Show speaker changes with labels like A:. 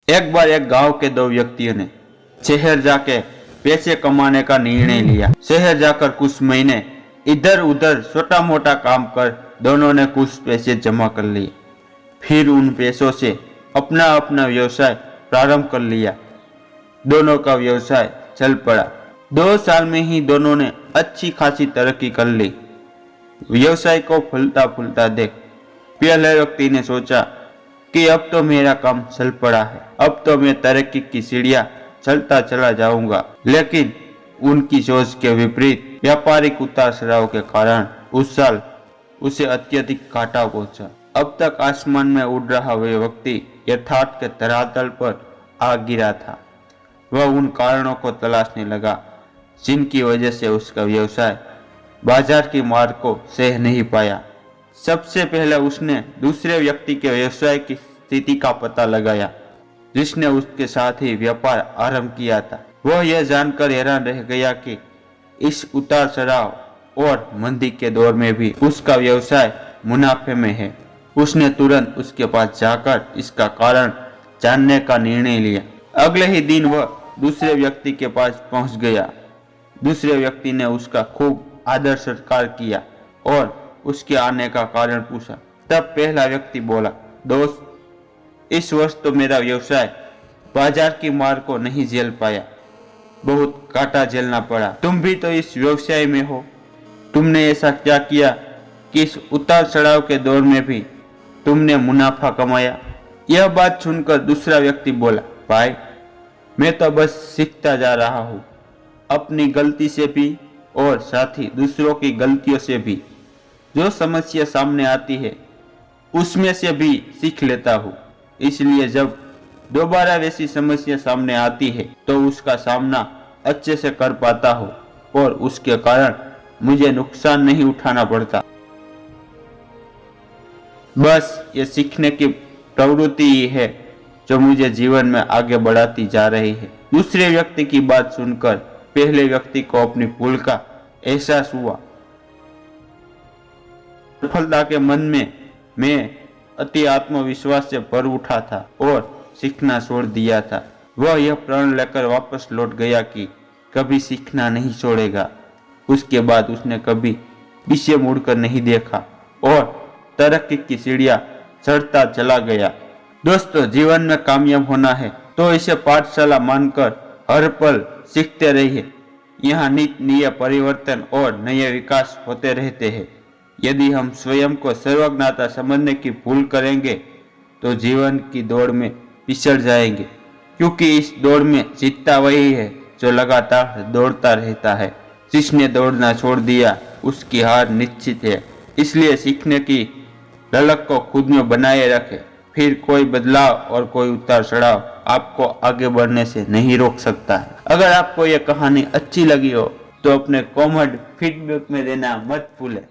A: एक बार एक गांव के दो व्यक्तियों ने शहर जाके पैसे कमाने का निर्णय लिया। शहर जाकर कुछ महीने इधर उधर छोटा मोटा काम कर दोनों ने कुछ पैसे जमा कर लिए। फिर उन पैसों से अपना अपना व्यवसाय प्रारंभ कर लिया। दोनों का व्यवसाय चल पड़ा। 2 साल में ही दोनों ने अच्छी खासी तरक्की कर ली। व्यवसाय को फूलता फूलता देख पहले व्यक्ति ने सोचा कि अब तो मेरा काम चल पड़ा है, अब तो मैं तरक्की की सीढ़ियां चलता चला जाऊंगा। लेकिन उनकी सोच के विपरीत व्यापारिक उतार चढ़ाव के कारण उस साल उसे अत्यधिक घाटा पहुंचा। अब तक आसमान में उड़ रहा वह व्यक्ति यथार्थ के धरातल पर आ गिरा था। वह उन कारणों को तलाशने लगा जिनकी वजह से उसका व्यवसाय बाजार की मार को सह नहीं पाया। सबसे पहले उसने दूसरे व्यक्ति के व्यवसाय की स्थिति का पता लगाया जिसने उसके साथ ही व्यापार आरंभ किया था। वह यह जानकर हैरान रह गया कि इस उतार चढ़ाव और मंदी के दौर में भी उसका व्यवसाय मुनाफे में है। उसने तुरंत उसके पास जाकर इसका कारण जानने का निर्णय लिया। अगले ही दिन वह दूसरे व्यक्ति के पास पहुंच गया। दूसरे व्यक्ति ने उसका खूब आदर सत्कार किया और उसके आने का कारण पूछा। तब पहला व्यक्ति बोला, दोस्त, इस वर्ष तो मेरा व्यवसाय बाजार की मार को नहीं झेल पाया, बहुत घाटा झेलना पड़ा। तुम भी तो इस व्यवसाय में हो, तुमने ऐसा क्या किया कि इस उतार चढ़ाव के दौर में भी तुमने मुनाफा कमाया? यह बात सुनकर दूसरा व्यक्ति बोला, भाई, मैं तो बस सीखता जा रहा हूँ, अपनी गलती से भी और साथ ही दूसरों की गलतियों से भी। जो समस्या सामने आती है उसमें से भी सीख लेता हूँ, इसलिए जब दोबारा वैसी समस्या सामने आती है तो उसका सामना अच्छे से कर पाता हूँ और उसके कारण मुझे नुकसान नहीं उठाना पड़ता। बस ये सीखने की प्रवृत्ति ही है जो मुझे जीवन में आगे बढ़ाती जा रही है। दूसरे व्यक्ति की बात सुनकर पहले व्यक्ति को अपनी भूल का एहसास हुआ। सफलता के मन में मैं अति आत्मविश्वास से भर उठा था और सीखना छोड़ दिया था। वह यह प्रण लेकर वापस लौट गया कि कभी सीखना नहीं छोड़ेगा। उसके बाद उसने कभी पीछे मुड़कर नहीं देखा और तरक्की की सीढ़ियां चढ़ता चला गया। दोस्तों, जीवन में कामयाब होना है तो इसे पाठशाला मानकर हर पल सीखते रहिए। यहाँ नित नए परिवर्तन और नए विकास होते रहते हैं। यदि हम स्वयं को सर्वज्ञता समझने की भूल करेंगे तो जीवन की दौड़ में पिछड़ जाएंगे, क्योंकि इस दौड़ में जीतता वही है जो लगातार दौड़ता रहता है। जिसने दौड़ना छोड़ दिया उसकी हार निश्चित है। इसलिए सीखने की ललक को खुद में बनाए रखें, फिर कोई बदलाव और कोई उतार चढ़ाव आपको आगे बढ़ने से नहीं रोक सकता है। अगर आपको यह कहानी अच्छी लगी हो तो अपने कमेंट फीडबैक में देना मत भूलें।